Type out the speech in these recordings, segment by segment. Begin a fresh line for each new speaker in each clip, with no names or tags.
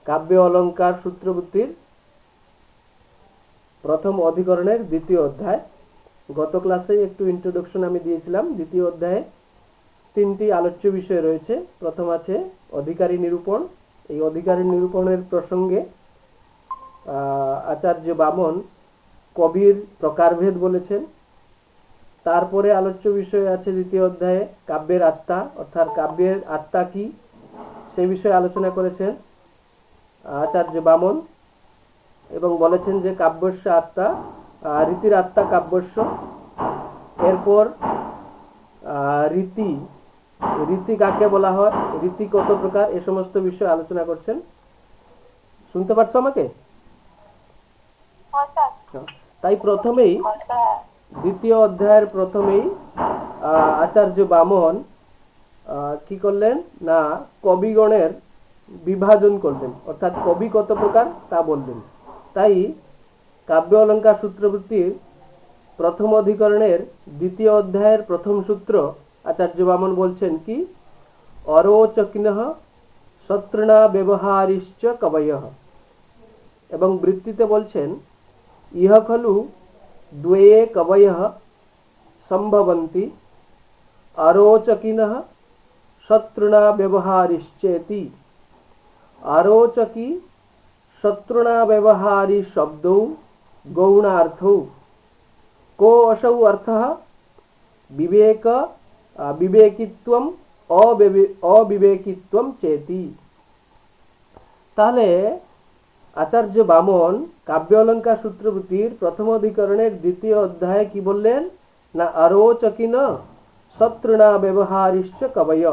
কাব্য অলঙ্কার সূত্রবৃত্তির প্রথম অধিকরণের দ্বিতীয় অধ্যায়। গত ক্লাসে একটু ইন্ট্রোডাকশন আমি দিয়েছিলাম। দ্বিতীয় অধ্যায়ে তিনটি আলোচ্য বিষয় রয়েছে। প্রথম আছে অধিকারী নিরূপণ। এই অধিকারী নিরূপণের প্রসঙ্গে আচার্য বামন কবির প্রকারভেদ বলেছেন। তারপরে আলোচ্য বিষয় আছে দ্বিতীয় অধ্যায়ে কাব্যের আত্মা, অর্থাৎ কাব্যের আত্মা কি সেই বিষয়ে আলোচনা করেছেন আচার্য বামন এবং বলেছেন যে কাব্যস্য আত্মা, রীতির আত্মা কাব্যস্য। এরপর রীতি, রীতি কাকে বলা হয়, রীতি কত প্রকার, এ সমস্ত বিষয় আলোচনা করছেন। শুনতে পাচ্ছ আমাকে? তাই প্রথমেই দ্বিতীয় অধ্যায়ের প্রথমেই আচার্য বামন কি করলেন না কবিগণের বিভাজন করলেন, অর্থাৎ কবি কত প্রকার তা বললেন। তাই কাব্য অলঙ্কার সূত্রবৃত্তির প্রথম অধিকরণের দ্বিতীয় অধ্যায়ের প্রথম সূত্র আচার্য বামন বলছেন কি, অরোচকিনঃ শত্রুণা ব্যবহারিশ্চ কবয়ঃ, এবং বৃত্তিতে বলছেন ইহ খলু দ্বয়ে কবয়ঃ সম্ভবন্তি আরোচকিনঃ শত্রুণা ব্যবহারিশ্চেতি। আরোচকি শত্রুণা ব্যবহারি শব্দৌ গৌণাर्थौ को असौ अर्थः विवेक विवेकित्वम अविवेकित्वम चेति। তাহলে আচার্য বামন কাব্য অলঙ্কার সূত্রবৃত্তির প্রথম অধিকরণের দ্বিতীয় অধ্যায়ে কি বললেন না আরোচকিন শত্রুণা ব্যবহারিশ্চ কবয়,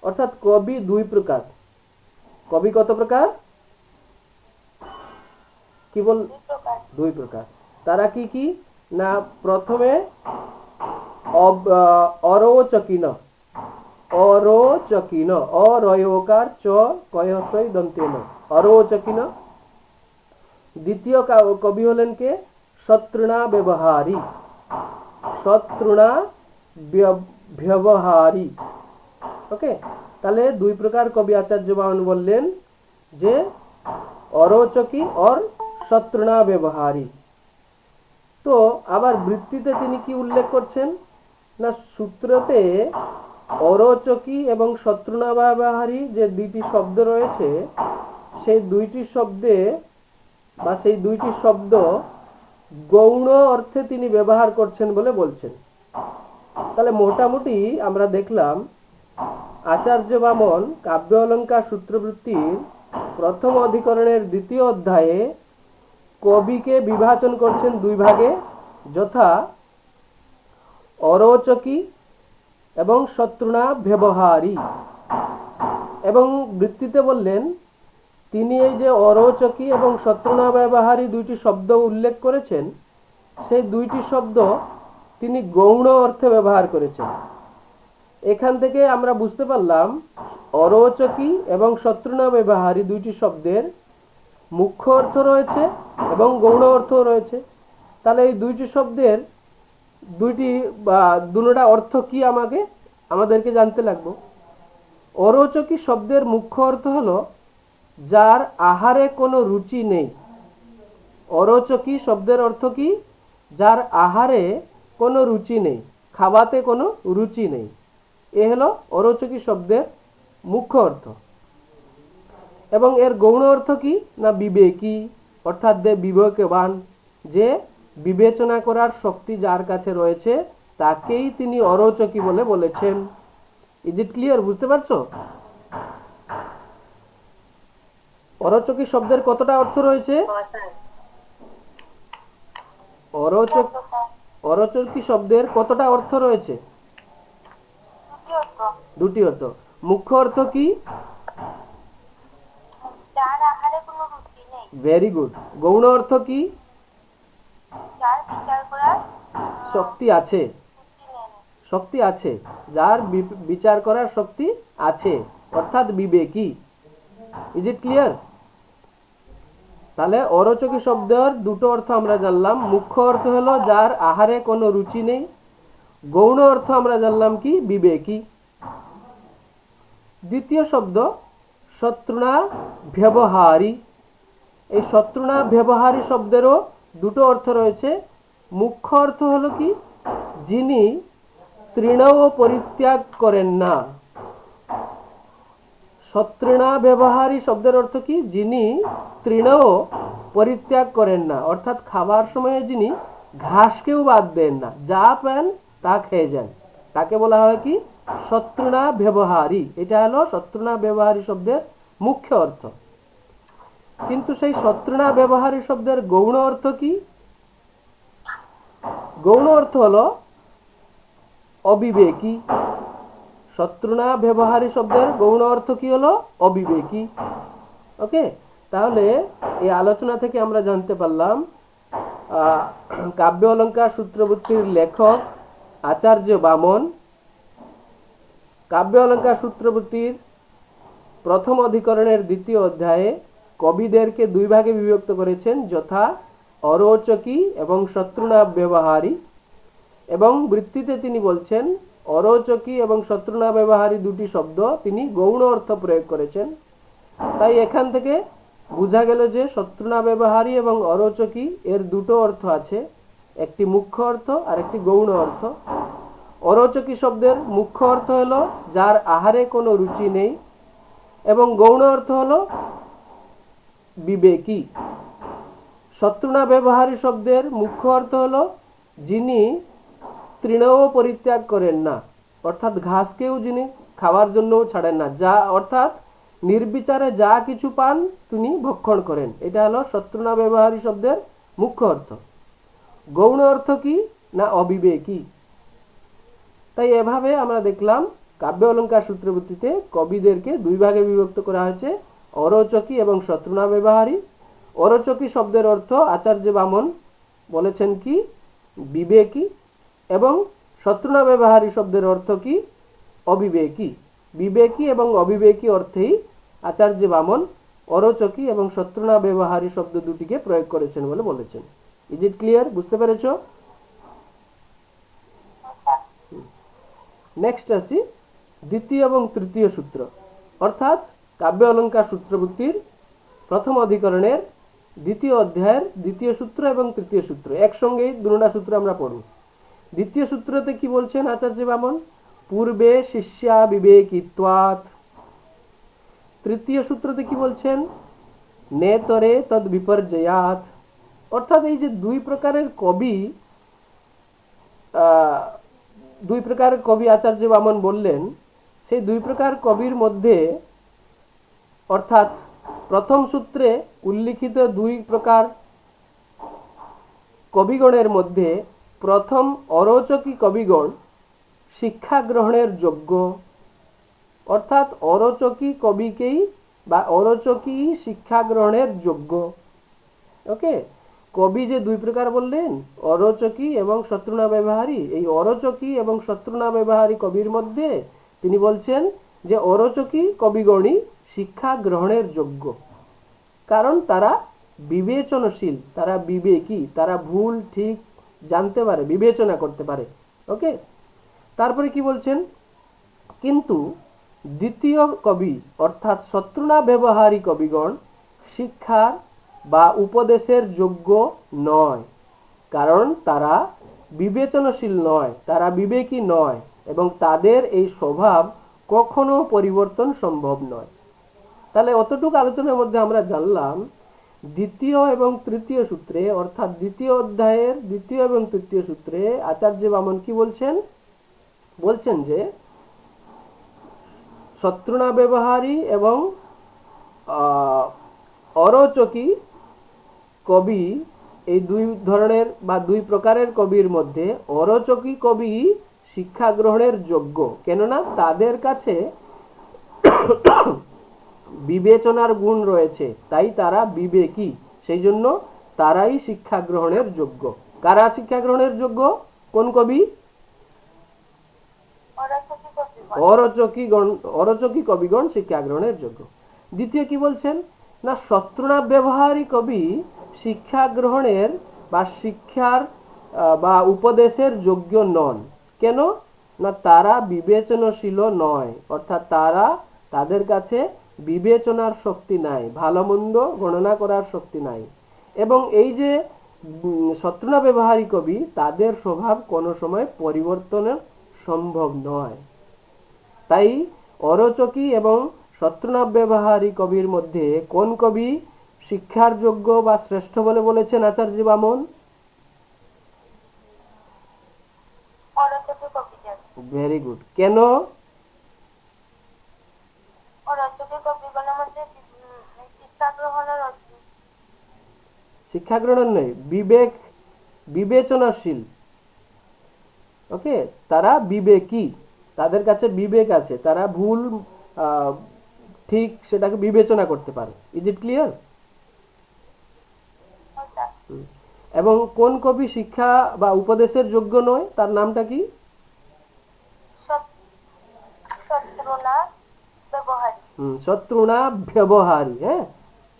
অর্থাৎ কবি দুই প্রকার। কবি কত প্রকার? কি বল? দুই প্রকার। তারা কি কি না প্রথমে অরোচকিন, অরোচকিন, অরয়োকার চ কয়সই দন্তেন, অরোচকিন। দ্বিতীয় কবি হলেন কে? শত্রুণা ব্যবহারী, শত্রুণা ব্যবহারী। ওকে, তাহলে দুই প্রকার কবি আচার্য বামন বললেন, যে অরোচকি और শত্রুণা ব্যবহারী। তো আবার বৃত্তিতে তিনি কি উল্লেখ করছেন না সূত্রতে অরোচকি এবং শত্রুণা ব্যবহারী যে দুইটি শব্দ রয়েছে, সেই দুইটি শব্দে বা সেই দুইটি শব্দ গৌণ অর্থে তিনি ব্যবহার করছেন বলে বলছেন। তাহলে মোটামুটি আমরা দেখলাম আচার্য বামন কাব্য অলঙ্কার সূত্রবৃত্তির প্রথম অধিকরণের দ্বিতীয় অধ্যায়ে কবিকে বিভাজন করছেন দুই ভাগে, যথা অরোচকি এবং শত্রুণা ব্যবহারী। এবং বৃত্তিতে বললেন তিনি এই যে অরোচকি এবং শত্রুণা ব্যবহারী দুইটি শব্দ উল্লেখ করেছেন, সেই দুইটি শব্দ তিনি গৌণ অর্থে ব্যবহার করেছেন। এখান থেকে আমরা বুঝতে পারলাম অরোচকি এবং শত্রুণা ব্যবহারী দুইটি শব্দের মুখ্য অর্থ রয়েছে এবং গৌণ অর্থ রয়েছে। তাহলে এই দুইটি শব্দের দুটোটা অর্থ কি আমাদেরকে জানতে লাগবে। অরোচকি শব্দের মুখ্য অর্থ হলো যার আহারে কোনো রুচি নেই। অরোচকি শব্দের অর্থ কি? যার আহারে কোনো রুচি নেই, খাওয়াতে কোনো রুচি নেই। এ হলো অরোচকি শব্দের মুখ্য অর্থ। এবং এর গৌণ অর্থ কি না বিবেকী, অর্থাৎ বিবেকবান, যে বিবেচনা করার শক্তি যার কাছে রয়েছে তাকেই তিনি অরোচকি বলে বলেছেন। Is it clear? বুঝতে পারছো? অরোচকি শব্দের কতটা অর্থ রয়েছে? অরোচকি শব্দের কতটা অর্থ রয়েছে? দুটি অর্থ। মুখ্য অর্থ কি? Very good. গৌণ অর্থ কি? শক্তি আছে, শক্তি আছে, যার বিচার করার শক্তি আছে, অর্থাৎ বিবেকী। Is it clear? তাহলে অরোচকি শব্দের দুটো অর্থ আমরা জানলাম। মুখ্য অর্থ হলো যার আহারে কোনো রুচি নেই, গৌণ অর্থ আমরা জানলাম কি বিবেকী। দ্বিতীয় শব্দ শত্রুনা ব্যবহারী। এই শত্রুনা ব্যবহারী শব্দেরও দুটো অর্থ রয়েছে। মুখ্য অর্থ হলো কি, যিনি তৃণও পরিত্যাগ করেন না। শত্রুনা ব্যবহারী শব্দের অর্থ কি, যিনি তৃণও পরিত্যাগ করেন না, অর্থাৎ খাবার সময়ে যিনি ঘাসকেও বাদ দেন না, যা পান তা খেয়ে যান, তাকে বলা হয় কি শত্রুনা ব্যবহারী। এটা হলো শত্রুনা ব্যবহারী শব্দের মুখ্য অর্থ। কিন্তু সেই শত্রুনা ব্যবহারী শব্দের গৌণ অর্থ কি? গৌণ অর্থ হলো অবিবেকী। শত্রুনা ব্যবহারী শব্দের গৌণ অর্থ কি হলো? অবিবেকী। ওকে, তাহলে এই আলোচনা থেকে আমরা জানতে পারলাম কাব্য অলঙ্কার সূত্রবৃত্তির লেখক আচার্য বামন কাব্য অলঙ্কার সূত্রবৃত্তির প্রথম অধিকরণের দ্বিতীয় অধ্যায়ে কবিদেরকে দুই ভাগে বিভক্ত করেছেন, যথা অরোচকী এবং শত্রুনা ব্যবহারী। এবং বৃত্তিতে তিনি বলছেন অরোচকী এবং শত্রুনা ব্যবহারী দুটি শব্দ তিনি গৌণ অর্থ প্রয়োগ করেছেন। তাই এখান থেকে বোঝা গেল যে শত্রুনা ব্যবহারী এবং অরোচকী এর দুটো অর্থ আছে, একটি মুখ্য অর্থ আর একটি গৌণ অর্থ। অরোচকী শব্দের মুখ্য অর্থ হলো যার আহারে কোনো রুচি নেই, এবং গৌণ অর্থ হলো বিবেকী। শত্রুনা ব্যবহারী শব্দের মুখ্য অর্থ হলো যিনি তৃণও পরিত্যাগ করেন না, অর্থাৎ ঘাসকেও যিনি খাওয়ার জন্যও ছাড়েন না, যা অর্থাৎ নির্বিচারে যা কিছু পান তিনি ভক্ষণ করেন। এটা হলো শত্রুনা ব্যবহারী শব্দের মুখ্য অর্থ। গৌণ অর্থ কি না অবিবেকী। তাই এভাবে আমরা দেখলাম কাব্য অলঙ্কার সূত্রবৃত্তিতে কবিদেরকে দুই ভাগে বিভক্ত করা হয়েছে, অরোচকী এবং শত্রুনা ব্যবহারী। অরোচকী শব্দের অর্থ আচার্য বামন বলেছেন কি বিবেকী, এবং শত্রুনা ব্যবহারী শব্দের অর্থ কি অবিবেকী। বিবেকী এবং অবিবেকী অর্থেই আচার্য বামন অরোচকী এবং শত্রুনা ব্যবহারী শব্দ দুটিকে প্রয়োগ করেছেন বলে বলেছেন। Is it clear? বুঝতে পেরেছো? নেক্সট আসি দ্বিতীয় এবং তৃতীয় সূত্র, অর্থাৎ কাব্য অলঙ্কার সূত্রবৃত্তির প্রথম অধিকরণের দ্বিতীয় অধ্যায়ের দ্বিতীয় সূত্র এবং তৃতীয় সূত্র একসঙ্গেই দুটো সূত্র আমরা পড়ব। দ্বিতীয় সূত্রতে কি বলছেন আচার্য বামন? পূর্বে শিষ্যা বিবেকিত্বাৎ। তৃতীয় সূত্রতে কি বলছেন? নেতরে তদ বিপর্যয়াৎ। অর্থাৎ এই যে দুই প্রকারের কবি আচার্য বামন বললেন, সেই দুই প্রকার কবির মধ্যে, অর্থাৎ প্রথম সূত্রে উল্লিখিত দুই প্রকার কবিগণের মধ্যে প্রথম অরোচকী কবিগণ শিক্ষা গ্রহণের যোগ্য, অর্থাৎ অরোচকী কবিকেই বা অরোচকী শিক্ষা গ্রহণের যোগ্য। ওকে, কবি যে দুই প্রকার বললেন অরোচকী এবং শত্রুনা ব্যবহারী, এই অরোচকী এবং শত্রুনা ব্যবহারী কবির মধ্যে তিনি বলছেন যে অরোচকী কবিগণই শিক্ষা গ্রহণের যোগ্য, কারণ তারা বিবেচনশীল, তারা বিবেকী, তারা ভুল ঠিক জানতে পারে, বিবেচনা করতে পারে। ওকে, তারপরে কি বলছেন? কিন্তু দ্বিতীয় কবি অর্থাৎ শত্রুনা ব্যবহারী কবিগণ শিক্ষার বা উপদেশের যোগ্য নয়, কারণ তারা বিবেচনশীল নয়, তারা বিবেকী নয়, এবং তাদের এই স্বভাব কখনো পরিবর্তন সম্ভব নয়। তাহলে অতটুকু আলোচনার মধ্যে আমরা জানলাম দ্বিতীয় এবং তৃতীয় সূত্রে, অর্থাৎ দ্বিতীয় অধ্যায়ের দ্বিতীয় এবং তৃতীয় সূত্রে আচার্য বামন কি বলছেন? বলছেন যে শত্রুনা ব্যবহারী এবং অরোচকী কবি, এই দুই ধরনের বা দুই প্রকারের কবির মধ্যে অরোচকী কবি শিক্ষা গ্রহণের যোগ্য, কেননা তাদের কাছে বিবেচনার গুণ রয়েছে, তাই তারা বিবেকী, সেই জন্য তারাই শিক্ষা গ্রহণের যোগ্য। কারা শিক্ষা গ্রহণের যোগ্য? কোন কবি? অরোচকী কবিগণ শিক্ষা গ্রহণের যোগ্য। দ্বিতীয় কি বলছেন না শত্রুনা ব্যবহারী কবি শিক্ষা গ্রহণের বা শিক্ষার বা উপদেশের যোগ্য নন। কেন? না তারা বিবেচনশীল নয়, অর্থাৎ তাদের কাছে বিবেচনার শক্তি নাই, ভালো মন্দ গণনা করার শক্তি নাই। এবং এই যে শত্রুনা ব্যবহারী কবি, তাদের স্বভাব কোনো সময় পরিবর্তনের সম্ভব নয়। তাই অরচকি এবং শত্রুনা ব্যবহারী কবির মধ্যে কোন কবি শিক্ষার যোগ্য বা শ্রেষ্ঠ বলে বলেছেন আচার্য বামন?
অরচকি কবিদের।
Very good. কেন?
অরচকি কবিগণের মধ্যে শিক্ষা গ্রহণের
শিক্ষা গ্রহণ নয়, বিবেক, বিবেচনাশীল। ওকে, তারা বিবেকী, তাদের কাছে বিবেক আছে, তারা ভুল ঠিক সেটাকে বিবেচনা করতে পারে। Is it clear? এবং কোন কবি শিক্ষা বা উপদেশের যোগ্য নয়, তার নামটা কি?
শত্রুনা ব্যবহারী।
শত্রুনা ব্যবহারী। হ্যাঁ,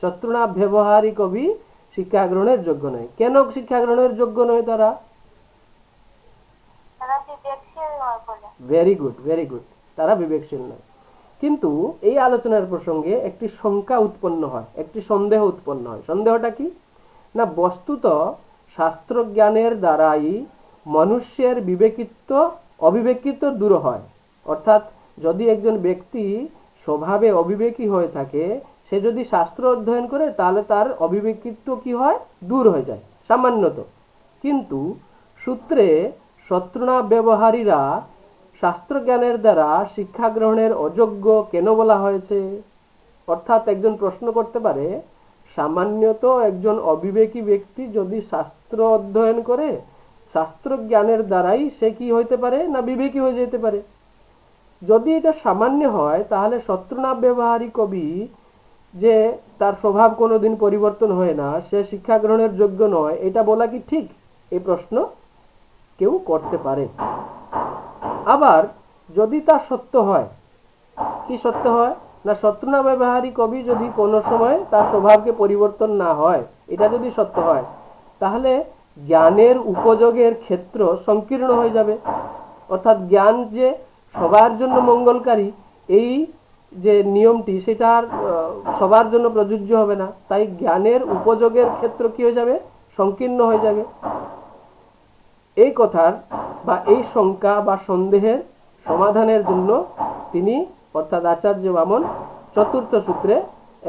শত্রুনা ব্যবহারী কবি শিক্ষা গ্রহণের যোগ্য নয়। কেন শিক্ষা গ্রহণের যোগ্য নয় তারা? ভেরি গুড, ভেরি গুড, তারা বিবেকশীল নয়। কিন্তু এই আলোচনার প্রসঙ্গে একটি শঙ্কা উৎপন্ন হয়, একটি সন্দেহ উৎপন্ন হয়। সন্দেহটা কি না, বস্তুত শাস্ত্র জ্ঞানের দ্বারাই মানুষের বিবেকিত্ব অবিবেকিত্ব দূর হয়। অর্থাৎ যদি একজন ব্যক্তি স্বভাবে অবিবেকী হয়ে থাকে, সে যদি শাস্ত্র অধ্যয়ন করে, তাহলে তার অবিবেকিত্ব কি হয়, দূর হয়ে যায় সামান্যত। কিন্তু সূত্রে শত্রুনা ব্যবহারীরা শাস্ত্র জ্ঞানের দ্বারা শিক্ষা গ্রহণের অযোগ্য কেন বলা হয়েছে? অর্থাৎ একজন প্রশ্ন করতে পারে, সামান্যত একজন অবিবেকী ব্যক্তি যদি শাস্ত্র অধ্যয়ন করে, শাস্ত্র জ্ঞানের দ্বারাই সে কি হইতে পারে না, বিবেকী হয়ে যেতে পারে। যদি এটা সামান্য হয়, তাহলে শত্রুনা ব্যবহারী কবি যে তার স্বভাব কোনোদিন পরিবর্তন হয় না, সে শিক্ষা গ্রহণের যোগ্য নয়, এটা বলা কি ঠিক? এই প্রশ্ন কেউ করতে পারে। আবার যদি তা সত্য হয়, কি সত্য হয় না, শত্রুনা ব্যবহারী কবি যদি কোনো সময় তার স্বভাবকে পরিবর্তন না হয়, এটা যদি সত্য হয়, তাহলে জ্ঞানের উপযোগের ক্ষেত্র সংকীর্ণ হয়ে যাবে। অর্থাৎ জ্ঞান যে সবার জন্য মঙ্গলকারী, এই যে নিয়মটি, সেটা আর সবার জন্য প্রযোজ্য হবে না। তাই জ্ঞানের উপযোগের ক্ষেত্র কি হয়ে যাবে, সংকীর্ণ হয়ে যাবে। এই কথার বা এই শঙ্কা বা সন্দেহের সমাধানের জন্য তিনি অর্থাৎ আচার্য বামন চতুর্থ সূত্রে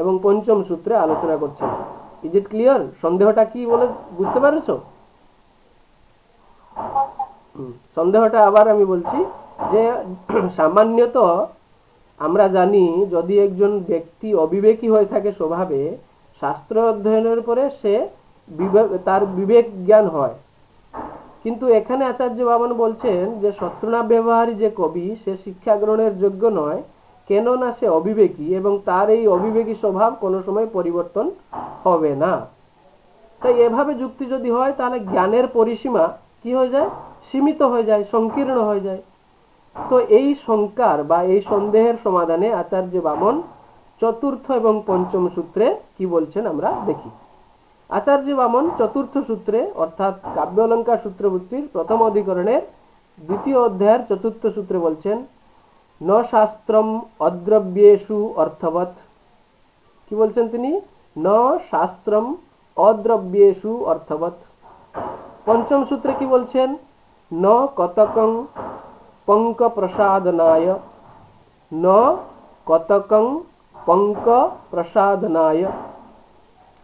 এবং পঞ্চম সূত্রে আলোচনা করছেন। Is it clear? সন্দেহটা কি বলে বুঝতে পারছো? সন্দেহটা আবার আমি বলছি যে সামান্যত আমরা জানি, যদি একজন ব্যক্তি অবিবেকী হয়ে থাকে স্বভাবে, শাস্ত্র অধ্যয়নের পরে সে তার বিবেক জ্ঞান হয়। কিন্তু এখানে আচার্য বামন বলছেন যে শত্রুনা ব্যবহারী যে কবি, সে শিক্ষা গ্রহণের যোগ্য নয়, কেননা সে অবিবেকী এবং তার এই অবিবেকী স্বভাব কোনো সময় পরিবর্তন হবে না। তাই এভাবে যুক্তি যদি হয়, তাহলে জ্ঞানের পরিসীমা কি হয়ে যায়, সীমিত হয়ে যায়, সংকীর্ণ হয়ে যায়। তো এই শঙ্কার বা এই সন্দেহের সমাধানে আচার্য বামন চতুর্থ এবং পঞ্চম সূত্রে কি বলছেন আমরা দেখি। আচার্য বামন চতুর্থ সূত্রে অর্থাৎ কাব্য অলঙ্কার সূত্রবৃত্তির প্রথম অধিকরণের দ্বিতীয় অধ্যায়ের চতুর্থ সূত্রে বলছেন, ন শাস্ত্রম অদ্রব্যেষু অর্থবৎ। কি বলছেন তিনি? ন শাস্ত্রম অদ্রব্যেষু অর্থবৎ। পঞ্চম সূত্রে কি বলছেন? ন কতকং পঙ্ক প্রসাদনায়, ন কতকং পঙ্ক প্রসাদনায়।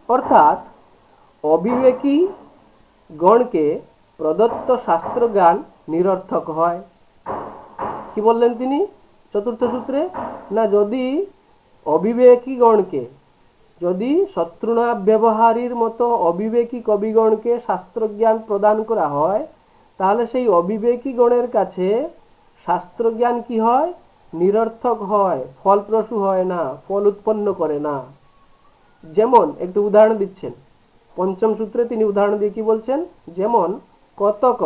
অর্থাৎ অবিবেকী গণকে প্রদত্ত শাস্ত্র জ্ঞান নিরর্থক হয়। কি বললেন তিনি চতুর্থ সূত্রে? না, যদি অবিবেকী গণকে, যদি শত্রুনা ব্যবহারীর মতো অবিবেকী কবিগণকে শাস্ত্রজ্ঞান প্রদান করা হয়, তাহলে সেই অবিবেকী গণের কাছে শাস্ত্রজ্ঞান কি হয়, নিরর্থক হয়, ফলপ্রসূ হয় না, ফল উৎপন্ন করে না। যেমন একটু উদাহরণ দিচ্ছেন, পঞ্চম সূত্রে তিনি উদাহরণ দিয়ে কি বলছেন, যেমন কতক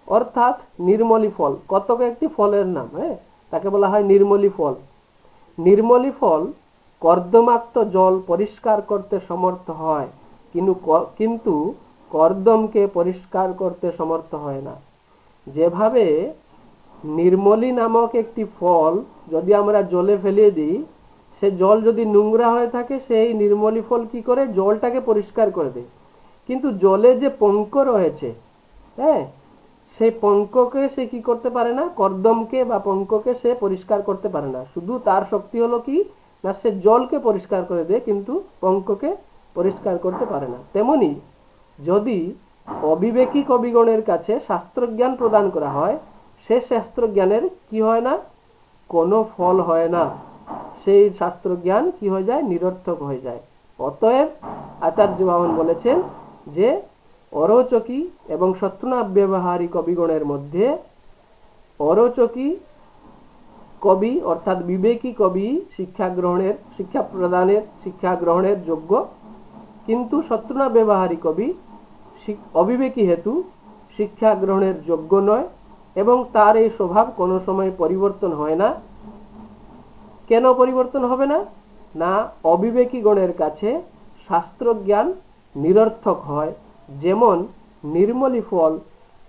অর্থাৎ নির্মলী ফল। কতক একটি ফলের নাম, হ্যাঁ, তাকে বলা হয় নির্মলী ফল। নির্মলী ফল কর্দমাক্ত জল পরিষ্কার করতে সমর্থ হয়, কিন্তু কর্দমকে পরিষ্কার করতে সমর্থ হয় না। যেভাবে নির্মলী নামক একটি ফল যদি আমরা জলে ফেলিয়ে দিই, সে জল যদি নোংরা হয়ে থাকে সেই নির্মলী ফল কি করে জলটাকে পরিষ্কার করে দেয়। কিন্তু জলে যে পঙ্ক রয়েছে, হ্যাঁ, সেই পঙ্ককে সে কি করতে পারে না, কর্দমকে বা পঙ্ককে সে পরিষ্কার করতে পারে না। শুধু তার শক্তি হলো কি না, সে জলকে পরিষ্কার করে দেয় কিন্তু পঙ্ককে পরিষ্কার করতে পারে না। তেমনি যদি অবিবেকী কবিগণের কাছে শাস্ত্রজ্ঞান প্রদান করা হয়, সে শাস্ত্রজ্ঞানের কি হয় না, কোনো ফল হয় না, সেই শাস্ত্রজ্ঞান কি হয়ে যায়, নিরর্থক হয়ে যায়। অতএব আচার্য বামন বলেছেন যে অরোচকী এবং শত্রুনাব্যবহারী কবিগণের মধ্যে অরোচকী কবি অর্থাৎ বিবেকী কবি শিক্ষা গ্রহণের যোগ্য, কিন্তু শত্রুনাব্যবহারী কবি অবিবেকী হেতু শিক্ষা গ্রহণের যোগ্য নয় এবং তার এই স্বভাব কোনো সময় পরিবর্তন হয় না। কেন পরিবর্তন হবে না, না অবিবেকী গণের কাছে শাস্ত্রজ্ঞান নিরর্থক হয়। যেমন নির্মলী ফল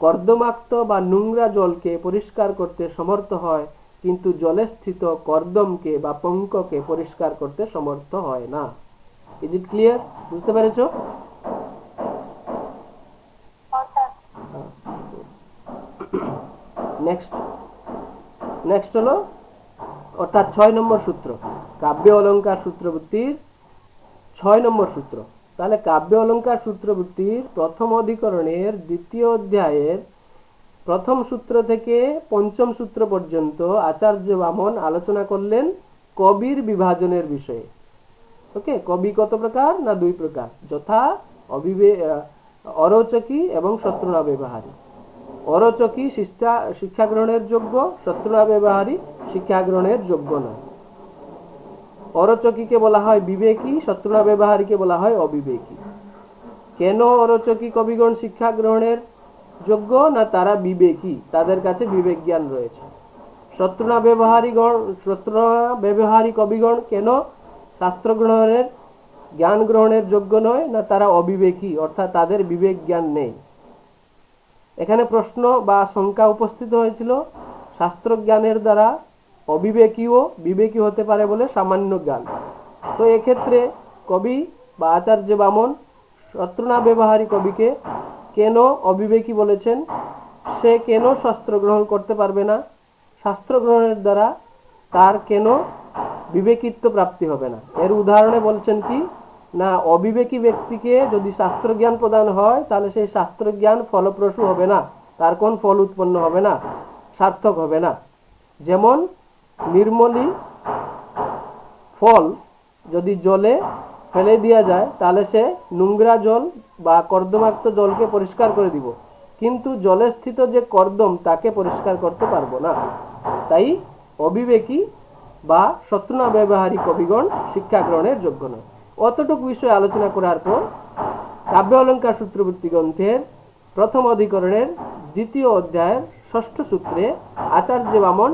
কর্দমাক্ত বা নোংরা জলকে পরিষ্কার করতে সমর্থ হয়, কিন্তু জলে স্থিত কর্দমকে বা পঙ্ককে পরিষ্কার করতে সমর্থ হয় না। Is it clear? বুঝতে পেরেছো? নেক্সট হলো অর্থাৎ 6 নম্বর সূত্র, কাব্য অলঙ্কার সূত্রবৃত্তির 6 নম্বর সূত্র। তাহলে কাব্য অলঙ্কার সূত্রবৃত্তির প্রথম অধিকরণের দ্বিতীয় অধ্যায়ের প্রথম সূত্র থেকে পঞ্চম সূত্র পর্যন্ত আচার্য বামন আলোচনা করলেন কবির বিভাজনের বিষয়ে। ওকে, কবি কত প্রকার না 2 প্রকার, যথা অরোচকী এবং শত্রুনাব্যবহারী। অরোচকী শিক্ষা গ্রহণের যোগ্য, শত্রুনাব্যবহারী শিক্ষা গ্রহণের যোগ্য নয়। অরোচকীকে বলা হয় বিবেকী, শত্রুনাব্যবহারীকে বলা হয় অবিবেকী। কেন অরোচকী কবিগণ শিক্ষা গ্রহণের যোগ্য না তারা বিবেকী, তাদের কাছে বিবেক জ্ঞান রয়েছে। শত্রুনাব্যবহারী কবিগণ কেন শাস্ত্র গ্রহণের জ্ঞান গ্রহণের যোগ্য নয় না তারা অবিবেকী, অর্থাৎ তাদের বিবেক জ্ঞান নেই। এখানে প্রশ্ন বা শঙ্কা উপস্থিত হয়েছিল, শাস্ত্র জ্ঞানের দ্বারা অবিবেকীও বিবেকী হতে পারে বলে সামান্য জ্ঞান। তো এক্ষেত্রে কবি বা আচার্য বামন শত্রুনাব্যবহারী কবিকে কেন অবিবেকী বলেছেন, সে কেন শাস্ত্র গ্রহণ করতে পারবে না, শাস্ত্র গ্রহণের দ্বারা তার কেন বিবেকিত্ব প্রাপ্তি হবে না। এর উদাহরণে বলছেন কি না, অবিবেকী ব্যক্তিকে যদি শাস্ত্র জ্ঞান প্রদান হয় তাহলে সেই শাস্ত্র জ্ঞান ফলপ্রসূ হবে না, তার কোন ফল উৎপন্ন হবে না, সার্থক হবে না। যেমন নির্মলী ফল যদি জলে ফেলে দেওয়া যায় তাহলে সে নোংরা জল বা কর্দমাক্ত জলকে পরিষ্কার করে দিব, কিন্তু জলে স্থিত যে কর্দম তাকে পরিষ্কার করতে পারবো না। তাই অবিবেকী বা শত্রুনাব্যবহারী কবিগণ শিক্ষা গ্রহণের যোগ্য নয়। অতটুকু বিষয় আলোচনা করার পর কাব্য অলঙ্কার সূত্রবৃত্তি গ্রন্থের প্রথম অধিকরণের দ্বিতীয় অধ্যায়ের 6ষ্ঠ সূত্রে আচার্য বামন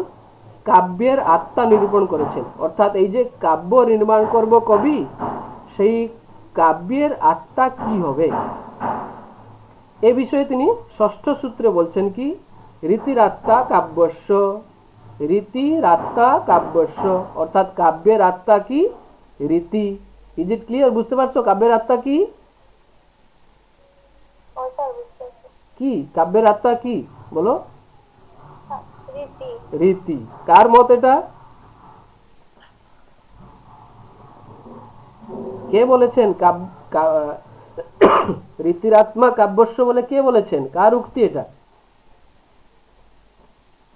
কাব্যের আত্মা নিরূপণ করেছেন। অর্থাৎ এই যে কাব্য নির্মাণ করব কবি, সেই কাব্যের আত্মা কি হবে এ বিষয়ে তিনি 6ষ্ঠ সূত্রে বলছেন কি, রীতির আত্মা কাব্যস্য, রীতির আত্মা কাব্যস্য, অর্থাৎ কাব্যের আত্মা কি, রীতি। Is it clear? বুঝতে পারছো কাব্যের আত্মা কি? কি কাব্যের আত্মা কি বলো? রীতি। কার মত এটা? কে বলেছেন রীতির আত্মা কাব্যস্য বলে কে বলেছেন? কার উক্তি এটা?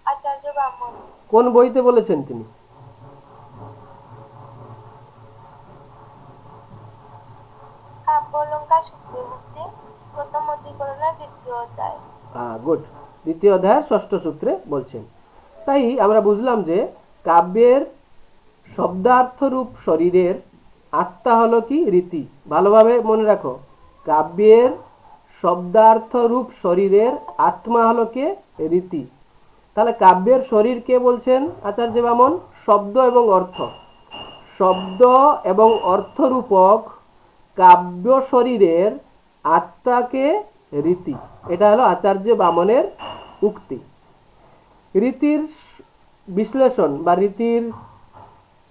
আচার্য বামন।
কোন বইতে বলেছেন তিনি?
কাব্য অলঙ্কার সূত্রবৃত্তি প্রথম অধিকরণের দ্বিতীয় অধ্যায়।
গুড, দ্বিতীয় অধ্যায়ের 6ষ্ঠ সূত্রে বলছেন। তাই আমরা বুঝলাম যে কাব্যের শব্দার্থরূপ শরীরের আত্মা হলো কি, রীতি। ভালোভাবে মনে রাখো, কাব্যের শব্দার্থরূপ শরীরের আত্মা হলো কে, রীতি। তাহলে কাব্যের শরীর কে বলছেন আচার্য বামন? শব্দ এবং অর্থ। শব্দ এবং অর্থরূপক কাব্য শরীরের আত্মাকে রীতি। এটা হলো আচার্য বামনের উক্তি। রীতির বিশ্লেষণ বা রীতির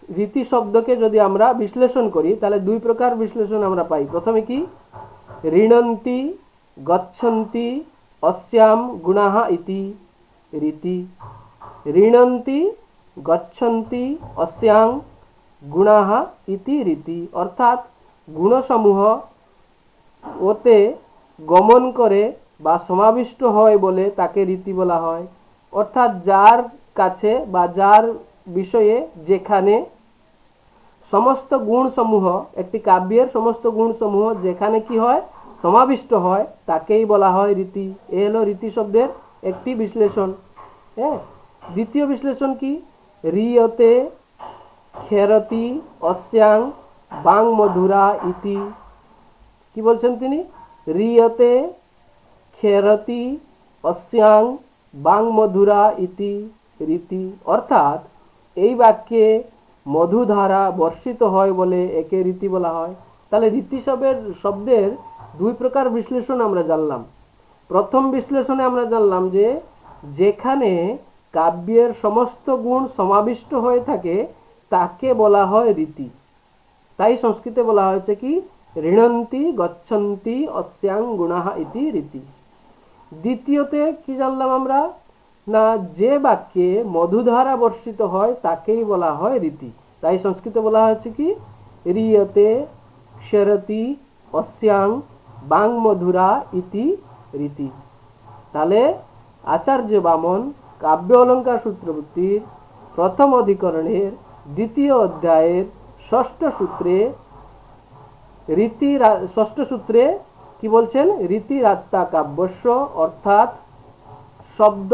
রীতি শব্দকে যদি আমরা বিশ্লেষণ করি তাহলে দুই প্রকার বিশ্লেষণ আমরা পাই। প্রথমে কি, ঋণন্তি গচ্ছন্তি অস্যাম গুণাহ ইতি রীতি। ঋণন্তি গচ্ছন্তি অস্যাং গুণাহ ইতি রীতি, অর্থাৎ গুণসমূহ ওতে গমন করে বা সমাবিষ্ট হয় বলে তাকে রীতি বলা হয়। অর্থাৎ যার কাছে বা যার বিষয়ে যেখানে সমস্ত গুণসমূহ, একটি কাব্যের সমস্ত গুণসমূহ যেখানে কি হয়, সমাবিষ্ট হয়, তাকেই বলা হয় রীতি। এ হলো রীতি শব্দের একটি বিশ্লেষণ। হ্যাঁ, দ্বিতীয় বিশ্লেষণ কি, রিয়তে খেরতি অস্যাং বাং মধুরা ইতি। কি বলছেন তিনি, রিয়তে খেরতি অস্যাং বাং মধুরা ইতি রীতি, অর্থাৎ এই বাক্যে মধুধারা বর্ষিত হয় বলে একে রীতি বলা হয়। তাহলে রীতি শব্দের দুই প্রকার বিশ্লেষণ আমরা জানলাম। প্রথম বিশ্লেষণে আমরা জানলাম যে যেখানে কাব্যের সমস্ত গুণ সমাবিষ্ট হয়ে থাকে তাকে বলা হয় রীতি। তাই সংস্কৃতে বলা হয়েছে কি, ঋণন্তি গচ্ছন্তি অস্যাং গুণাহ ইতি রীতি। দ্বিতীয়তে কি জানলাম আমরা, না যে বাক্যে মধুধারা বর্ষিত হয় তাকেই বলা হয় রীতি। তাই সংস্কৃতে বলা হয়েছে কি, রিয়তে ক্ষরতি অস্যাং বাং মধুরা ইতি রীতি। তাহলে আচার্য বামন কাব্য অলঙ্কার সূত্রবৃত্তির প্রথম অধিকরণের দ্বিতীয় অধ্যায়ের ষষ্ঠ সূত্রে ষষ্ঠ সূত্রে কি বলছেন, রীতিরাত্মা কাব্যস্য, অর্থাৎ শব্দ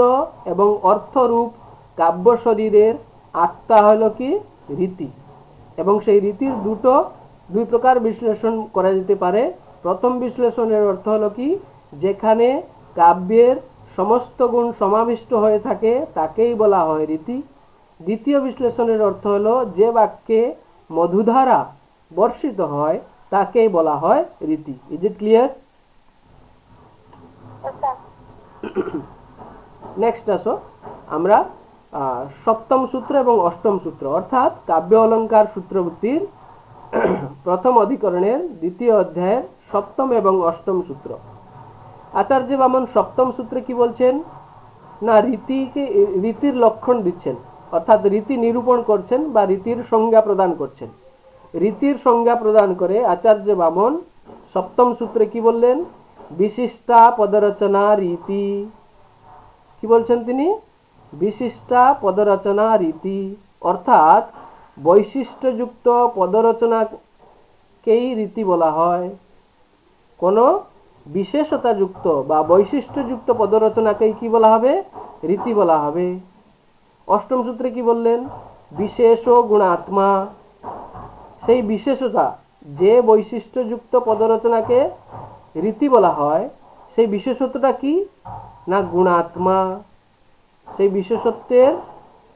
এবং অর্থরূপ কাব্য শরীরের আত্মা হলো কি, রীতি। এবং সেই রীতির দুই প্রকার বিশ্লেষণ করা যেতে পারে। প্রথম বিশ্লেষণের অর্থ হলো কি, যেখানে কাব্যের সমস্ত গুণ সমাবিষ্ট হয়ে থাকে তাকেই বলা হয় রীতি। দ্বিতীয় বিশ্লেষণের অর্থ হলো যে বাক্যে মধুধারা বর্ষিত হয় তাকেই বলা হয় রীতি। Is it clear? নেক্সট আসো, আমরা সপ্তম সূত্র এবং অষ্টম সূত্র অর্থাৎ কাব্য অলঙ্কার সূত্রবৃত্তির প্রথম অধিকরণের দ্বিতীয় অধ্যায়ের সপ্তম এবং অষ্টম সূত্র। আচার্য বামন সপ্তম সূত্রে কি বলছেন, না রীতির লক্ষণ দিচ্ছেন, অর্থাৎ রীতি নিরূপণ করছেন বা রীতির সংজ্ঞা প্রদান করছেন। রীতির সংজ্ঞা প্রদান করে আচার্য বামন সপ্তম সূত্রে কি বললেন, বিশিষ্টা পদরচনা রীতি। কি বলছেন তিনি, বিশিষ্টা পদরচনা রীতি, অর্থাৎ বৈশিষ্ট্যযুক্ত পদরচনাকেই রীতি বলা হয়। কোনো বিশেষতাযুক্ত বা বৈশিষ্ট্যযুক্ত পদরচনাকেই কি বলা হবে, রীতি বলা হবে। অষ্টম সূত্রে কি বললেন, বিশেষ গুণাত্মা, সেই বিশেষতা যে বৈশিষ্ট্যযুক্ত পদরচনাকে রীতি বলা হয় সেই বিশেষত্বটা কি, না গুণাত্মা। সেই বিশেষত্বের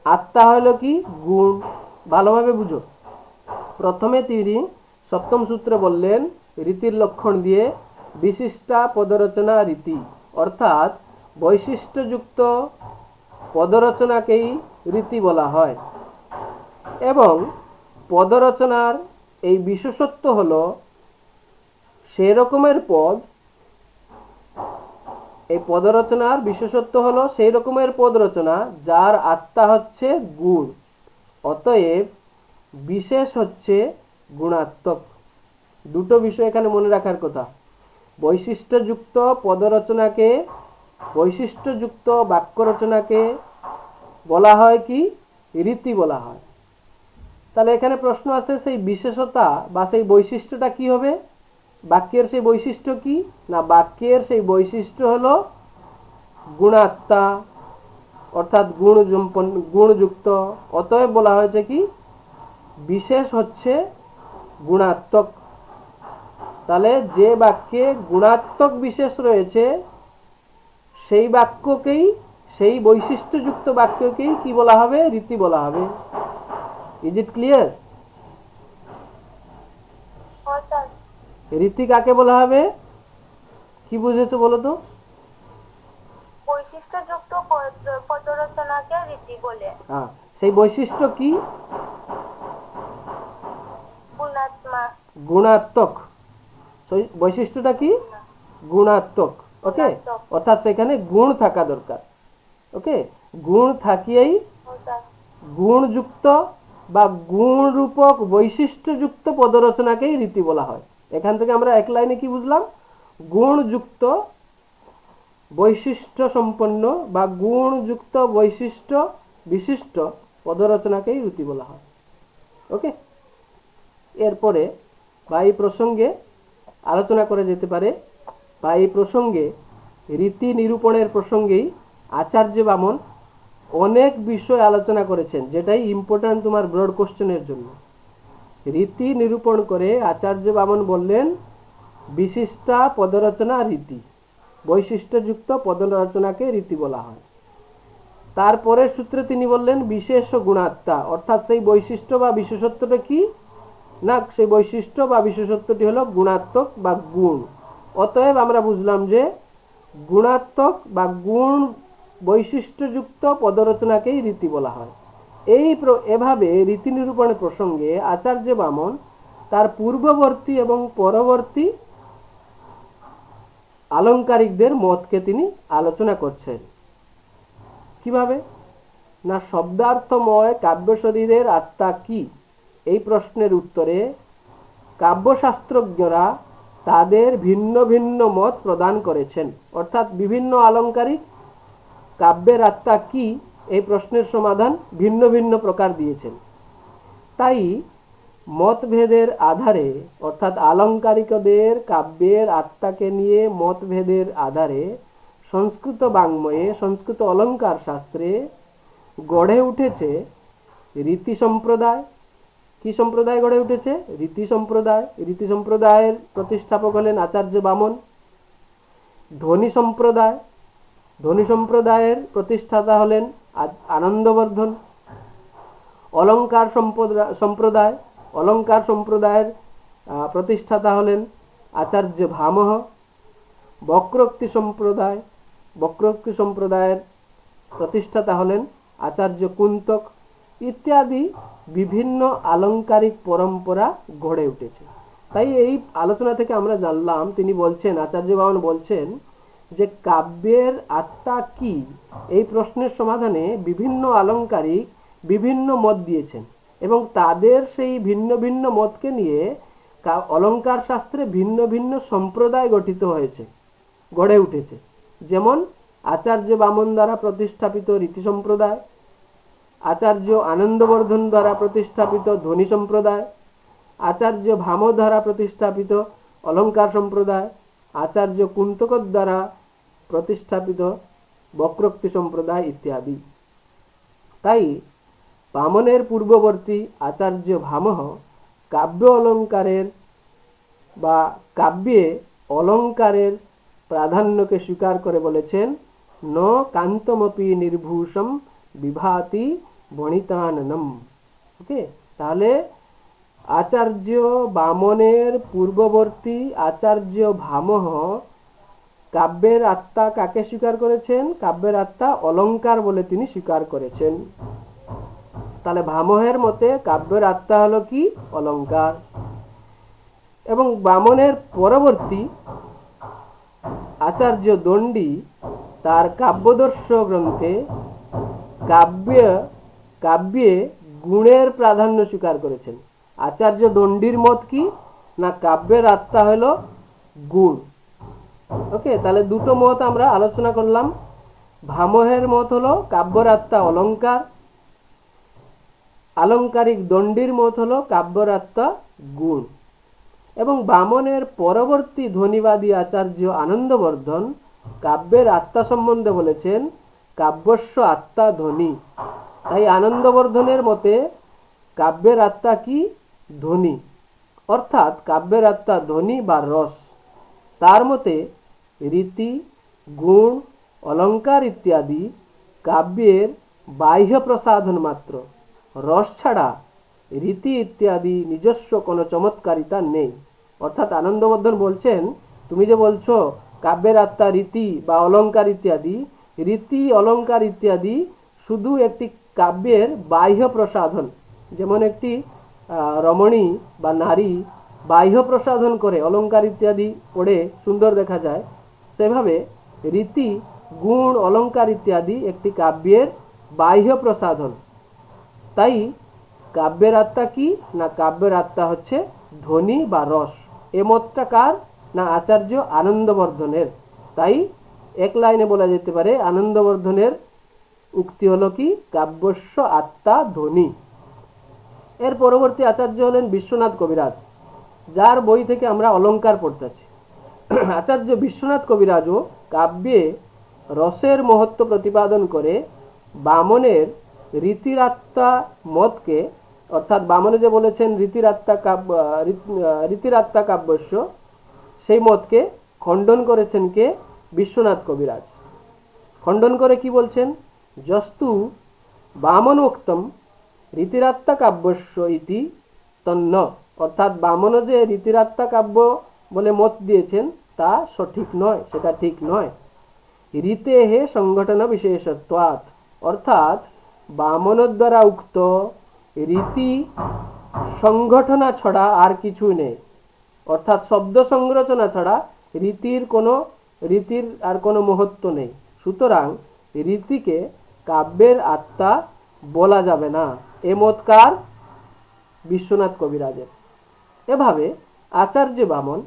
আত্মা হলো কি, গুণ। ভালোভাবে বুঝো। প্রথমে তিনি সপ্তম সূত্রে বললেন রীতির লক্ষণ দিয়ে, বিশিষ্টা পদরচনা রীতি, অর্থাৎ বৈশিষ্ট্যযুক্ত পদরচনাকেই রীতি বলা হয়। এবং পদরচনার এই বিশেষত্ব হলো সেই রকমের পদ, এই পদরচনার বিশেষত্ব হলো সেই রকমের পদ রচনা যার আত্মা হচ্ছে গুণ। অতএব বিশেষ হচ্ছে গুণাত্মক। দুটো বিষয় এখানে মনে রাখার কথা। বৈশিষ্ট্যযুক্ত পদরচনাকে, বৈশিষ্ট্যযুক্ত বাক্য রচনাকে বলা হয় কি, রীতি বলা হয়। তাহলে এখানে প্রশ্ন আছে, সেই বিশেষতা বা সেই বৈশিষ্ট্যটা কি হবে, বাক্যের সেই বৈশিষ্ট্য কি, না বাক্যের সেই বৈশিষ্ট্য হলো গুণাত্মা, অর্থাৎ গুণযুক্ত। অতএব বলা হয়েছে কি, বিশেষ হচ্ছে গুণাত্মক। তাহলে যে বাক্যে গুণাত্মক বিশেষ রয়েছে সেই বাক্যকেই, সেই বৈশিষ্ট্যযুক্ত বাক্যকেই কি বলা হবে, রীতি বলা হবে। Is it clear? রীতি কাকে বলা হবে, কি বুঝেছো বলো তো?
বৈশিষ্ট্যযুক্ত পদরচনাকে রীতি বলে।
সেই বৈশিষ্ট্য কি, গুণাত্মক। বৈশিষ্ট্যটা কি? গুণাত্মক। ওকে,
গুণাত্মক।
অর্থাৎ সেখানে গুণ থাকা দরকার। ওকে, গুণ থাকিয়েই
ও স্যার।
গুণযুক্ত বা গুণরূপক বৈশিষ্ট্যযুক্ত পদরচনাকেই রীতি বলা হয়। এখান থেকে আমরা এক লাইনে কি বুঝলাম? গুণযুক্ত বৈশিষ্ট্য সম্পন্ন বা গুণযুক্ত বৈশিষ্ট্য বিশিষ্ট পদরচনাকেই রীতি বলা হয়। ওকে, এরপরে বা এই প্রসঙ্গে আলোচনা করে যেতে পারে বা এই প্রসঙ্গে রীতি নিরূপণের প্রসঙ্গেই আচার্য বামন অনেক বিষয় আলোচনা করেছেন, যেটাই ইম্পর্টেন্ট তোমার ব্রড কোশ্চেনের জন্য। রীতি নিরূপণ করে আচার্য বামন বললেন বিশিষ্টা পদরচনা রীতি, বৈশিষ্ট্যযুক্ত পদরচনাকে রীতি বলা হয়। তারপরের সূত্রে তিনি বললেন বিশেষ গুণাত্মা, অর্থাৎ সেই বৈশিষ্ট্য বা বিশেষত্বটা কি না, সেই বৈশিষ্ট্য বা বিশেষত্বটি হলো গুণাত্মক বা গুণ। অতএব আমরা বুঝলাম যে গুণাত্মক বা গুণ বৈশিষ্ট্যযুক্ত পদরচনাকেই রীতি বলা হয়। এভাবে রীতি নিরূপণের প্রসঙ্গে আচার্য বামন তার পূর্ববর্তী এবং পরবর্তী আলংকারিকদের মতকে তিনি আলোচনা করছেন। কিভাবে না, শব্দার্থময় কাব্য শরীরের আত্মা কি, এই প্রশ্নের উত্তরে কাব্যশাস্ত্রজ্ঞরা তাদের ভিন্ন ভিন্ন মত প্রদান করেছেন। অর্থাৎ বিভিন্ন আলংকারিক কাব্যের আত্মা কি এই প্রশ্নের সমাধান ভিন্ন ভিন্ন প্রকার দিয়েছেন। তাই মতভেদের আধারে, অর্থাৎ আলংকারিকদের কাব্যের আত্মাকে নিয়ে মতভেদের আধারে সংস্কৃত বাংময়ে, সংস্কৃত অলঙ্কার শাস্ত্রে গড়ে উঠেছে রীতি সম্প্রদায়। কি সম্প্রদায় গড়ে উঠেছে? রীতি সম্প্রদায়। রীতি সম্প্রদায়ের প্রতিষ্ঠাপক হলেন আচার্য বামন। ধ্বনি সম্প্রদায়, ধ্বনি সম্প্রদায়ের প্রতিষ্ঠাতা হলেন আনন্দবর্ধন। অলঙ্কার সম্প্রদায়, অলঙ্কার সম্প্রদায়ের প্রতিষ্ঠাতা হলেন আচার্য ভামহ। বক্রোক্তি সম্প্রদায়, বক্রোক্তি সম্প্রদায়ের প্রতিষ্ঠাতা হলেন আচার্য কুন্তক ইত্যাদি বিভিন্ন আলংকারিক পরম্পরা গড়ে উঠেছে। তাই এই আলোচনা থেকে আমরা জানলাম, তিনি বলছেন, আচার্য বামন বলছেন যে কাব্যের আত্মা কি, এই প্রশ্নের সমাধানে বিভিন্ন আলংকারিক বিভিন্ন মত দিয়েছেন এবং তাদের সেই ভিন্ন ভিন্ন মতকে নিয়ে অলঙ্কার শাস্ত্রে ভিন্ন ভিন্ন সম্প্রদায় গঠিত হয়েছে, গড়ে উঠেছে। যেমন আচার্য বামন দ্বারা প্রতিষ্ঠাপিত রীতি সম্প্রদায়, আচার্য আনন্দবর্ধন দ্বারা প্রতিষ্ঠাপিত ধ্বনি সম্প্রদায়, আচার্য ভাম দ্বারা প্রতিষ্ঠাপিত অলঙ্কার সম্প্রদায়, আচার্য কুন্তক দ্বারা প্রতিষ্ঠাপিত বক্রোক্তি সম্প্রদায় ইত্যাদি। তাই বামনের পূর্ববর্তী আচার্য ভামহ কাব্য অলঙ্কারের বা কাব্যে অলঙ্কারের প্রাধান্যকে স্বীকার করে বলেছেন ন কান্তমপি নির্ভূষম বিভাতি বণিতাননম। ওকে, তাহলে আচার্য বামনের পূর্ববর্তী আচার্য ভামহ কাব্যের আত্মা কাকে স্বীকার করেছেন? কাব্যের আত্মা অলঙ্কার বলে তিনি স্বীকার করেছেন। তাহলে ভামহের মতে কাব্যের আত্মা হলো কি? অলঙ্কার। এবং বামনের পরবর্তী আচার্য দণ্ডী তার কাব্যদর্শ গ্রন্থে কাব্যে গুণের প্রাধান্য স্বীকার করেছেন। আচার্য দণ্ডীর মত কি না, কাব্যের আত্মা হলো গুণ। ওকে, তাহলে দুটো মত আমরা আলোচনা করলাম। ভামহের মত হলো কাব্যের আত্মা অলঙ্কার, আলংকারিক দণ্ডীর মত হলো কাব্যের আত্মা গুণ। এবং বামনের পরবর্তী ধ্বনিবাদী আচার্য আনন্দবর্ধন কাব্যের আত্মা সম্বন্ধে বলেছেন কাব্যস্য আত্মা ধ্বনি। তাই আনন্দবর্ধনের মতে কাব্যের আত্মা কি? ধ্বনি, অর্থাৎ কাব্যের আত্মা ধ্বনি বা রস। তার মতে রীতি, গুণ, অলঙ্কার ইত্যাদি কাব্যের বাহ্য প্রসাধন মাত্র। রস ছাড়া রীতি ইত্যাদি নিজস্ব কোনো চমৎকারিতা নেই। অর্থাৎ আনন্দবর্ধন বলছেন, তুমি যে বলছো কাব্যের আত্মা রীতি বা অলঙ্কার ইত্যাদি, রীতি অলঙ্কার ইত্যাদি শুধু একটি কাব্যের বাহ্য প্রসাধন। যেমন একটি রমণী বা নারী বাহ্য প্রসাধন করে অলঙ্কার ইত্যাদি পড়ে সুন্দর দেখা যায়, সেভাবে রীতি, গুণ, অলঙ্কার ইত্যাদি একটি কাব্যের বাহ্য প্রসাধন। তাই কাব্যের আত্মা কি না, কাব্যের আত্মা হচ্ছে ধ্বনি বা রস। এ মতটা কার না আচার্য আনন্দবর্ধনের। তাই এক লাইনে বলা যেতে পারে আনন্দবর্ধনের উক্তি হলো কি, কাব্যস্য আত্মা ধ্বনি। এর পরবর্তী আচার্য হলেন বিশ্বনাথ কবিরাজ, যার বই থেকে আমরা অলঙ্কার পড়তেছি। আচার্য বিশ্বনাথ কবিরাজও কাব্যে রসের মহত্ব প্রতিপাদন করে বামনের রীতির আত্মা মতকে, অর্থাৎ বামনে যে বলেছেন রীতির আত্মা কাব্যস্য, সেই মতকে খণ্ডন করেছেন কে, বিশ্বনাথ কবিরাজ। খণ্ডন করে কি বলছেন, যস্তু বামনোক্তম রীতিরাত্মা কাব্যস্য ইতি তন্ন, অর্থাৎ বামন যে রীতিরাত্মা কাব্য বলে মত দিয়েছেন তা সঠিক নয়, সেটা ঠিক নয়। রীতে হে সংগঠন বিশেষত্বাৎ, অর্থাৎ বামনের দ্বারা উক্ত রীতি সংগঠনা ছড়া আর কিছু নেই, অর্থাৎ শব্দ সংরচনা ছাড়া রীতির আর কোনো মহত্ব নেই। সুতরাং রীতিকে কাব্যের আত্মা বলা যাবে না, এ মতকার বিশ্বনাথ কবিরাজের। এভাবে আচার্য বামন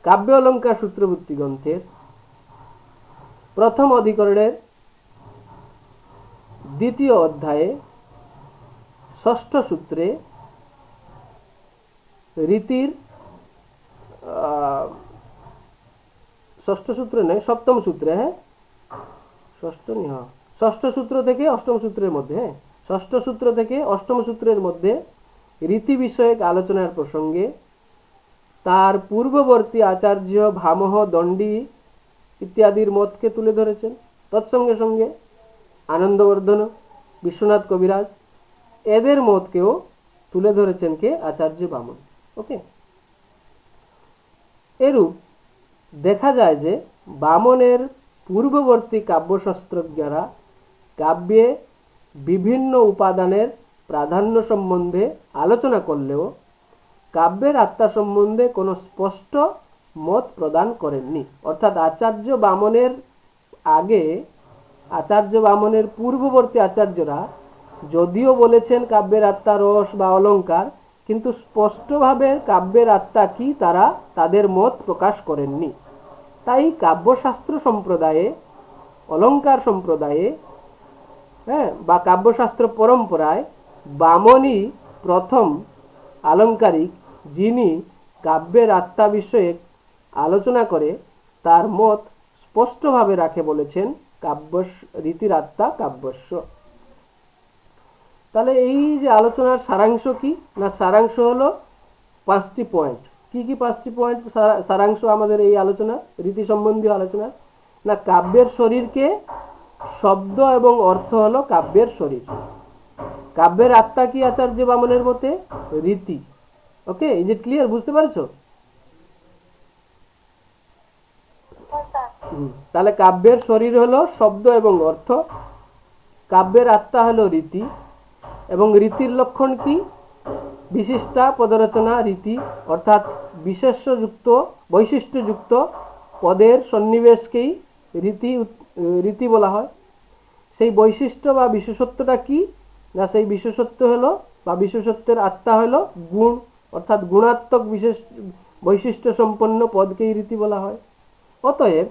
কাব্য অলঙ্কার সূত্রবর্তী গ্রন্থের প্রথম অধিকরণের দ্বিতীয় অধ্যায়ে ষষ্ঠ সূত্রে রীতির ষষ্ঠ সূত্রে নয়, সপ্তম সূত্রে, ষষ্ঠ সূত্র থেকে অষ্টম সূত্রের মধ্যে, ষষ্ঠ সূত্র থেকে অষ্টম সূত্রের মধ্যে রীতি বিষয়ক আলোচনার প্রসঙ্গে তার পূর্ববর্তী আচার্য ভামহ, দণ্ডী ইত্যাদির মতকে তুলে ধরেছেন। তৎসঙ্গে সঙ্গে আনন্দবর্ধন, বিশ্বনাথ কবিরাজ এদের মতকেও তুলে ধরেছেন কে, আচার্য বামন। ওকে, এরূপ দেখা যায় যে বামনের পূর্ববর্তী কাব্যশাস্ত্রজ্ঞরা কাব্যে বিভিন্ন উপাদানের প্রাধান্য সম্বন্ধে আলোচনা করলেও কাব্যের আত্মা সম্বন্ধে কোনো স্পষ্ট মত প্রদান করেননি। অর্থাৎ আচার্য বামনের পূর্ববর্তী আচার্যরা যদিও বলেছেন কাব্যের আত্মা রস বা অলঙ্কার, কিন্তু স্পষ্টভাবে কাব্যের আত্মা কি তারা তাদের মত প্রকাশ করেননি। তাই কাব্যশাস্ত্র সম্প্রদায়ে, অলঙ্কার সম্প্রদায়ে বা কাব্যশাস্ত্র পরম্পরায় বামনই প্রথম আলঙ্কারিক, যিনি কাব্যের আত্মা বিষয়ে আলোচনা করে তার মত স্পষ্টভাবে রাখে বলেছেন রীতির আত্মা কাব্যস্য। তাহলে এই যে আলোচনার সারাংশ কি না, সারাংশ হলো 5টি পয়েন্ট। কি কি 5টি পয়েন্ট সারাংশ আমাদের এই আলোচনা, রীতি সম্বন্ধীয় আলোচনা? না, কাব্যের শরীরকে শব্দ এবং অর্থ হলো কাব্যের শরীর। কাব্যের আত্মা কি আচার্য বামনের মতে? রীতি। ওকে, ইজ ইট ক্লিয়ার? বুঝতে পারছো? তাহলে কাব্যের শরীর হলো শব্দ এবং অর্থ, কাব্যের আত্মা হলো রীতি, এবং রীতির লক্ষণ কি? বিশিষ্টা পদরচনা রীতি, অর্থাৎ বৈশিষ্ট্যযুক্ত পদের সন্নিবেশকেই রীতি বলা হয়। সেই বৈশিষ্ট্য বা বিশেষত্বটা কি না, সেই বিশেষত্ব হলো বা বিশেষত্বের আত্মা হলো গুণ, অর্থাৎ গুণাত্মক বৈশিষ্ট্য সম্পন্ন পদকেই রীতি বলা হয়। অতএব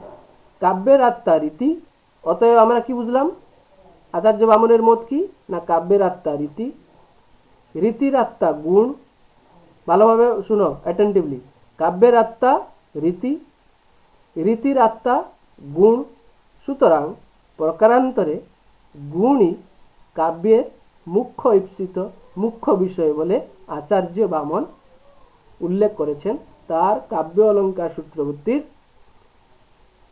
কাব্যের আত্মা রীতি। অতএব আমরা কি বুঝলাম? আচার্য বামনের মত কি না, কাব্যের আত্মা রীতি, রীতির আত্মা গুণ। ভালোভাবে শুনো, অ্যাটেন্টিভলি। কাব্যের আত্মা রীতি, রীতির আত্মা গুণ। সুতরাং প্রকারান্তরে গুণই কাব্যের মুখ্য বিষয় বলে আচার্য বামন উল্লেখ করেছেন তার কাব্য অলঙ্কার সূত্রবর্তীর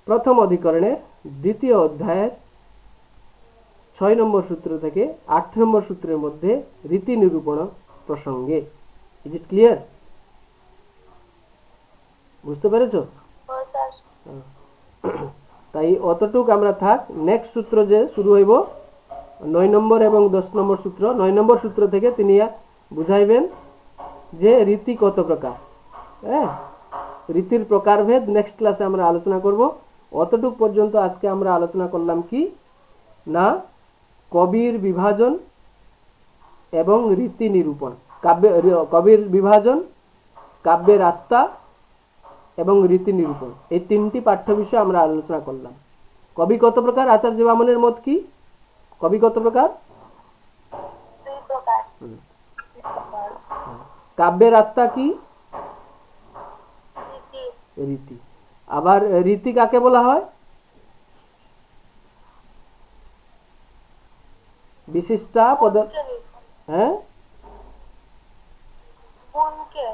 প্রথম অধিকরণের দ্বিতীয় অধ্যায়ের 6 নম্বর সূত্র থেকে 8 নম্বর সূত্রের মধ্যে রীতি নিরূপণ প্রসঙ্গে। Is it clear? বুঝতে পেরেছো? তাই অতটুক আমরা থাক। নেক্সট সূত্র যে শুরু হইব 9 নম্বর এবং 10 নম্বর সূত্র। 9 নম্বর সূত্র থেকে তিনি বুঝাইবেন যে রীতি কত প্রকার। হ্যাঁ, রীতির প্রকারভেদ নেক্সট ক্লাসে আমরা আলোচনা করব। অতটুক পর্যন্ত আজকে আমরা আলোচনা করলাম কি না, কবির বিভাজন এবং রীতি নিরূপণ। কবির বিভাজন, কাব্যের আত্মা এবং রীতি নিরূপণ, এই তিনটি পাঠ্য বিষয় আমরা আলোচনা করলাম। কবি কত প্রকার? আচার্য বামনের মত কি? কবি কত প্রকার?
2 প্রকার।
কাব্যের আত্মা কি?
রীতি।
রীতি। আবার রীতি কাকে বলা হয়? বিশিষ্টা পদ,
গুণকে রীতি।
হ্যাঁ,
গুণকে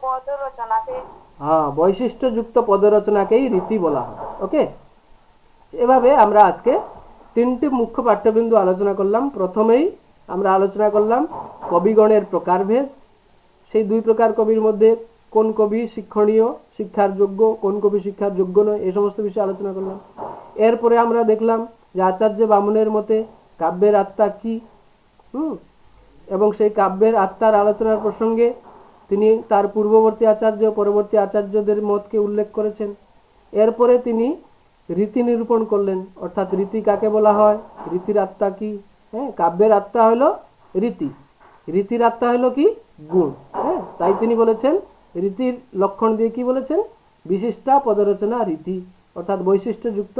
পদরচনাকে।
হ্যাঁ, বৈশিষ্ট্যযুক্ত পদরচনাকেই রীতি বলা হয়। ওকে, এভাবে আমরা আজকে তিনটি মুখ্য পাঠ্যবিন্দু আলোচনা করলাম। প্রথমেই আমরা আলোচনা করলাম কবিগণের প্রকারভেদ, সেই 2 প্রকার কবির মধ্যে কোন কবি শিক্ষণীয়, শিক্ষার যোগ্য, কোন কবি শিক্ষার যোগ্য নয়, এই সমস্ত বিষয়ে আলোচনা করলাম। এরপরে আমরা দেখলাম যে আচার্য বামনের মতে কাব্যের আত্মা কি, এবং সেই কাব্যের আত্মার আলোচনার প্রসঙ্গে তিনি তার পূর্ববর্তী আচার্য, পরবর্তী আচার্যদের মতকে উল্লেখ করেছেন। এরপরে তিনি রীতি নিরূপণ করলেন, অর্থাৎ রীতি কাকে বলা হয়, রীতির আত্মা কি। হ্যাঁ, কাব্যের আত্মা হলো রীতি, রীতির আত্মা হলো কি গুণ। হ্যাঁ, তাই তিনি বলেছেন রীতির লক্ষণ দিয়ে কি বলেছেন, বিশিষ্টা পদরচনা রীতি, অর্থাৎ বৈশিষ্ট্যযুক্ত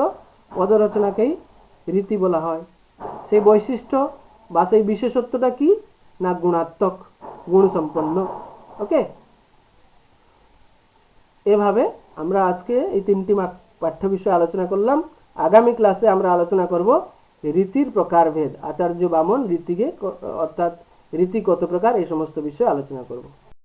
পদরচনাকেই রীতি বলা হয়। সেই বৈশিষ্ট্য বা সেই বিশেষত্বটা কি না গুণাত্মক, গুণ সম্পন্ন। ওকে, এভাবে আমরা আজকে এই তিনটি পাঠ্য বিষয় আলোচনা করলাম। আগামী ক্লাসে আমরা আলোচনা করব রীতির প্রকারভেদ, আচার্য বামন রীতিকে, অর্থাৎ রীতি কত প্রকার, এই সমস্ত বিষয়ে আলোচনা করব।